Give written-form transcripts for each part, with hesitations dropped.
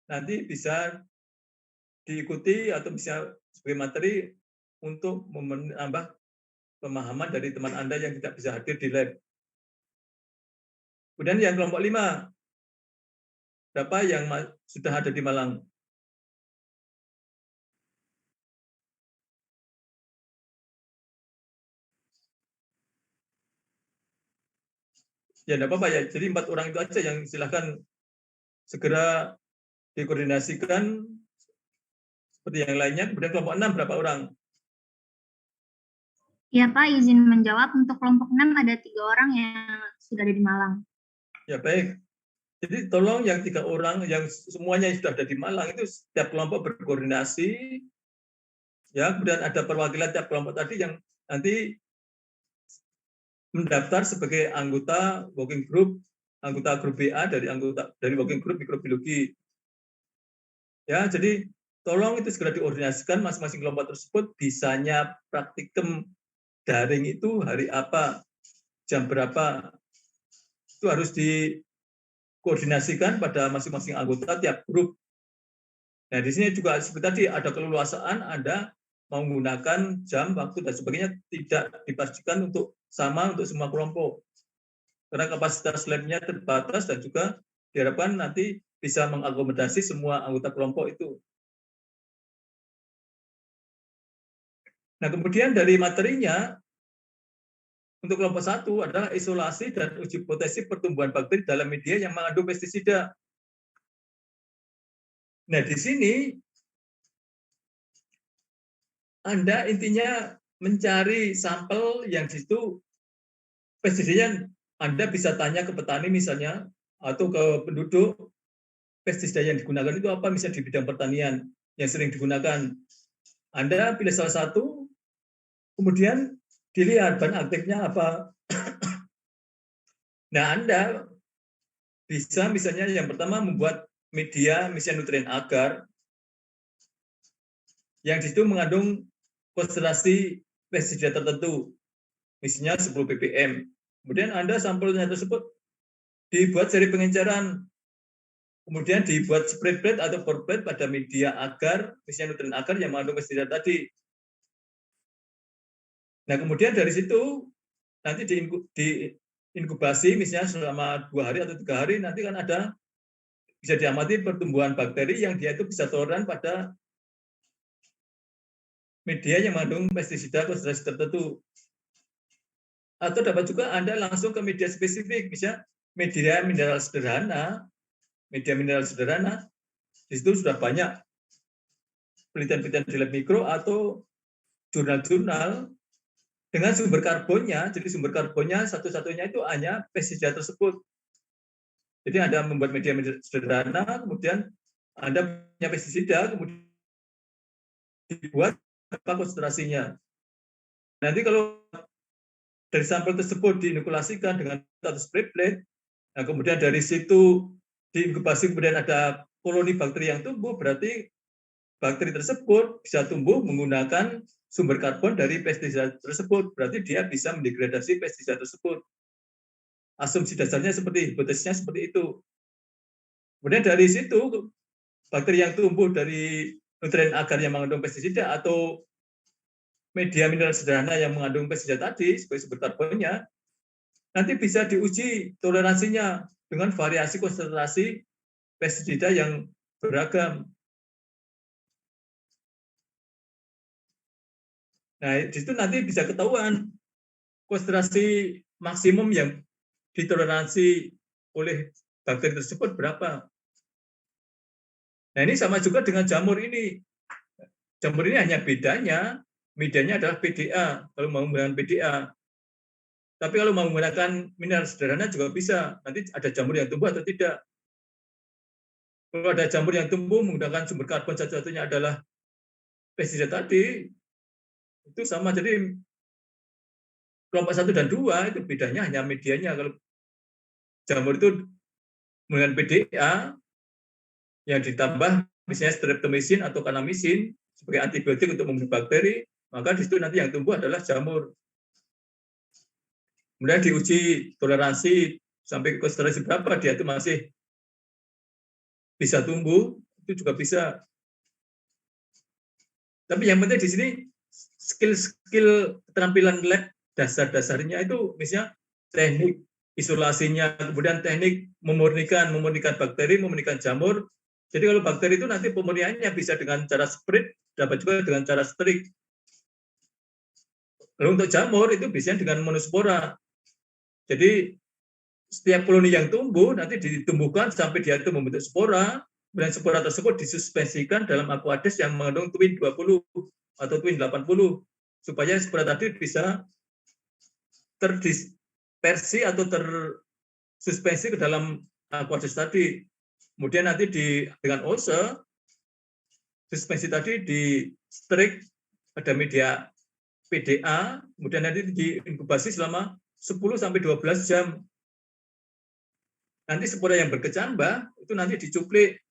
nanti bisa diikuti atau bisa sebagai materi untuk menambah pemahaman dari teman Anda yang tidak bisa hadir di lab. Kemudian yang kelompok 5, berapa yang sudah ada di Malang? Ya, tidak apa-apa ya. Jadi 4 orang itu aja yang silahkan segera dikoordinasikan seperti yang lainnya. Kemudian kelompok 6 berapa orang? Ya Pak, izin menjawab. Untuk kelompok 6 ada 3 orang yang sudah ada di Malang. Ya baik. Jadi tolong yang 3 orang yang semuanya sudah ada di Malang itu setiap kelompok berkoordinasi. Ya, kemudian ada perwakilan tiap kelompok tadi yang nanti mendaftar sebagai anggota working group, anggota grup BA dari working group mikrobiologi. Ya, jadi tolong itu segera dikoordinasikan masing-masing kelompok tersebut bisanya praktikum daring itu hari apa, jam berapa. Itu harus dikoordinasikan pada masing-masing anggota tiap grup. Nah, di sini juga seperti tadi ada keleluasaan Anda mau menggunakan jam, waktu, dan sebagainya tidak dipastikan untuk sama untuk semua kelompok. Karena kapasitas labnya terbatas dan juga diharapkan nanti bisa mengakomodasi semua anggota kelompok itu. Nah, kemudian dari materinya, untuk kelompok 1 adalah isolasi dan uji potensi pertumbuhan bakteri dalam media yang mengandung pestisida. Nah, di sini Anda intinya mencari sampel yang di situ pestisida. Anda bisa tanya ke petani misalnya, atau ke penduduk, pestisida yang digunakan itu apa, misalnya di bidang pertanian yang sering digunakan. Anda pilih salah satu, kemudian dilihat bahan aktifnya apa. Nah, Anda bisa misalnya yang pertama membuat media misalnya nutrien agar yang di situ mengandung konsentrasi pestisida tertentu, misalnya 10 ppm. Kemudian Anda sampelnya tersebut dibuat seri pengenceran, kemudian dibuat spray plate atau pour plate pada media agar, misalnya nutrien agar yang mengandung pestisida tadi. Nah, kemudian dari situ nanti diinkubasi misalnya selama 2 hari atau 3 hari, nanti kan ada bisa diamati pertumbuhan bakteri yang dia itu bisa toleran pada media yang mengandung pestisida konsentrasi tertentu. Atau dapat juga Anda langsung ke media spesifik, misalnya media mineral sederhana, di situ sudah banyak penelitian-penelitian di lab mikro atau jurnal-jurnal dengan sumber karbonnya. Jadi sumber karbonnya satu-satunya itu hanya pestisida tersebut. Jadi Anda membuat media sederhana, kemudian Anda punya pestisida, kemudian dibuat apa konsentrasinya. Nanti kalau dari sampel tersebut diinokulasikan dengan satu spray plate, nah kemudian dari situ diinkubasi, kemudian ada koloni bakteri yang tumbuh, berarti bakteri tersebut bisa tumbuh menggunakan sumber karbon dari pestisida tersebut, berarti dia bisa mendegradasi pestisida tersebut. Asumsi dasarnya seperti, hipotesisnya seperti itu. Kemudian dari situ, bakteri yang tumbuh dari nutrien agar yang mengandung pestisida atau media mineral sederhana yang mengandung pestisida tadi sebagai sumber karbonnya, nanti bisa diuji toleransinya dengan variasi konsentrasi pestisida yang beragam. Nah, di situ nanti bisa ketahuan konsentrasi maksimum yang ditoleransi oleh bakteri tersebut berapa. Nah, ini sama juga dengan jamur ini. Jamur ini hanya bedanya, medianya adalah PDA, kalau mau menggunakan PDA. Tapi kalau mau menggunakan mineral sederhana juga bisa. Nanti ada jamur yang tumbuh atau tidak. Kalau ada jamur yang tumbuh menggunakan sumber karbon satu-satunya adalah pestisida tadi, itu sama. Jadi kelompok 1 dan 2 itu bedanya hanya medianya. Kalau jamur itu menggunakan PDA yang ditambah misalnya streptomycin atau kanamisin sebagai antibiotik untuk membunuh bakteri, maka di situ nanti yang tumbuh adalah jamur. Kemudian diuji toleransi sampai konsentrasi berapa dia itu masih bisa tumbuh, itu juga bisa. Tapi yang penting di sini skill keterampilan lab dasar-dasarnya itu misalnya teknik isolasinya, kemudian teknik memurnikan bakteri, memurnikan jamur. Jadi kalau bakteri itu nanti pemurniannya bisa dengan cara sprit, dapat juga dengan cara strik. Lalu untuk jamur itu biasanya dengan monospora. Jadi setiap koloni yang tumbuh nanti ditumbuhkan sampai dia itu membentuk spora, dan spora tersebut disuspensikan dalam aqueous yang mengandung Twin 20 atau Twin 80 supaya spora tadi bisa terdispersi atau tersuspensi ke dalam aqueous tadi. Kemudian nanti dengan ose suspensi tadi di strik pada media PDA, kemudian nanti diinkubasi selama 10 sampai 12 jam. Nanti spora yang berkecambah itu nanti dicuplik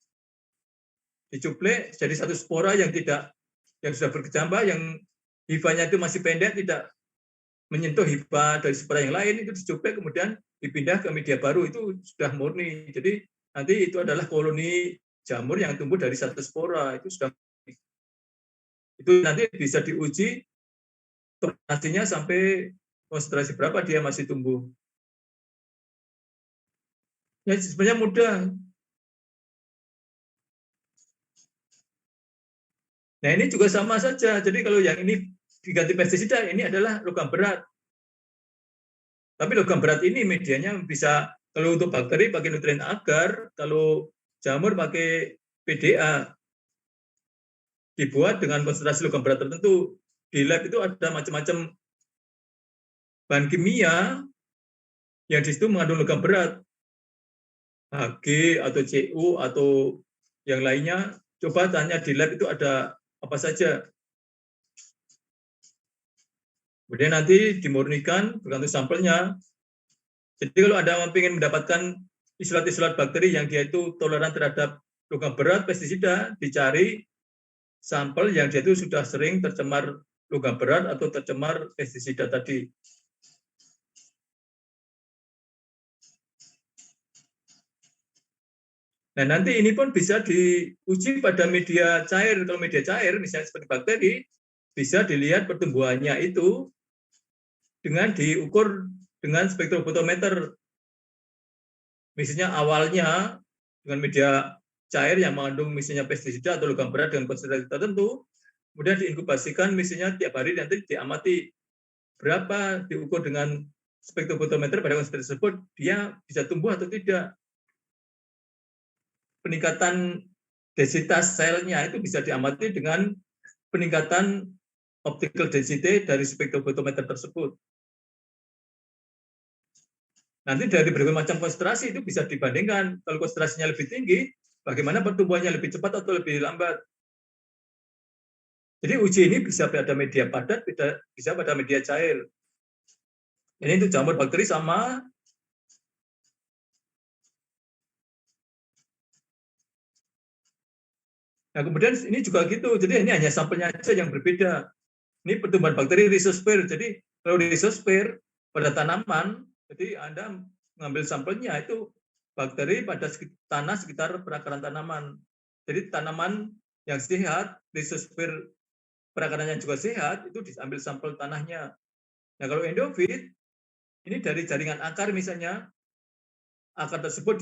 jadi satu spora yang sudah berkecambah, yang hifanya itu masih pendek, tidak menyentuh hifa dari spora yang lain, itu dicuplik kemudian dipindah ke media baru, itu sudah murni. Jadi nanti itu adalah koloni jamur yang tumbuh dari satu spora, itu sudah murni. Itu nanti bisa diuji toleransinya sampai konsentrasi berapa dia masih tumbuh. Ya sebenarnya mudah. Nah ini juga sama saja. Jadi kalau yang ini diganti pestisida, ini adalah logam berat. Tapi logam berat ini medianya bisa, kalau untuk bakteri pakai nutrien agar, kalau jamur pakai PDA. Dibuat dengan konsentrasi logam berat tertentu. Di lab itu ada macam-macam bahan kimia yang di situ mengandung logam berat. Hg atau Cu atau yang lainnya, coba tanya di lab itu ada apa saja. Kemudian nanti dimurnikan bergantung sampelnya. Jadi kalau Anda ingin mendapatkan isolat-isolat bakteri yang dia itu toleran terhadap logam berat pestisida, dicari sampel yang dia itu sudah sering tercemar logam berat atau tercemar pestisida tadi. Nah, nanti ini pun bisa diuji pada media cair. Kalau media cair, misalnya seperti bakteri, bisa dilihat pertumbuhannya itu dengan diukur dengan spektrofotometer. Misalnya awalnya dengan media cair yang mengandung misalnya pestisida atau logam berat dengan konsentrasi tertentu, kemudian diinkubasikan misalnya tiap hari, nanti diamati berapa diukur dengan spektrofotometer pada konsentrasi tersebut, dia bisa tumbuh atau tidak. Peningkatan densitas selnya itu bisa diamati dengan peningkatan optical density dari spektrofotometer tersebut. Nanti dari berbagai macam konsentrasi itu bisa dibandingkan. Kalau konsentrasinya lebih tinggi, bagaimana pertumbuhannya lebih cepat atau lebih lambat. Jadi uji ini bisa pada media padat, bisa pada media cair. Ini untuk jamur bakteri sama. Nah, kemudian ini juga gitu. Jadi ini hanya sampelnya aja yang berbeda. Ini pertumbuhan bakteri rhizosphere. Jadi kalau rhizosphere pada tanaman, jadi Anda mengambil sampelnya itu bakteri pada tanah sekitar perakaran tanaman. Jadi tanaman yang sehat, rhizosphere perakarannya juga sehat, itu diambil sampel tanahnya. Nah, kalau endofit, ini dari jaringan akar misalnya, akar tersebut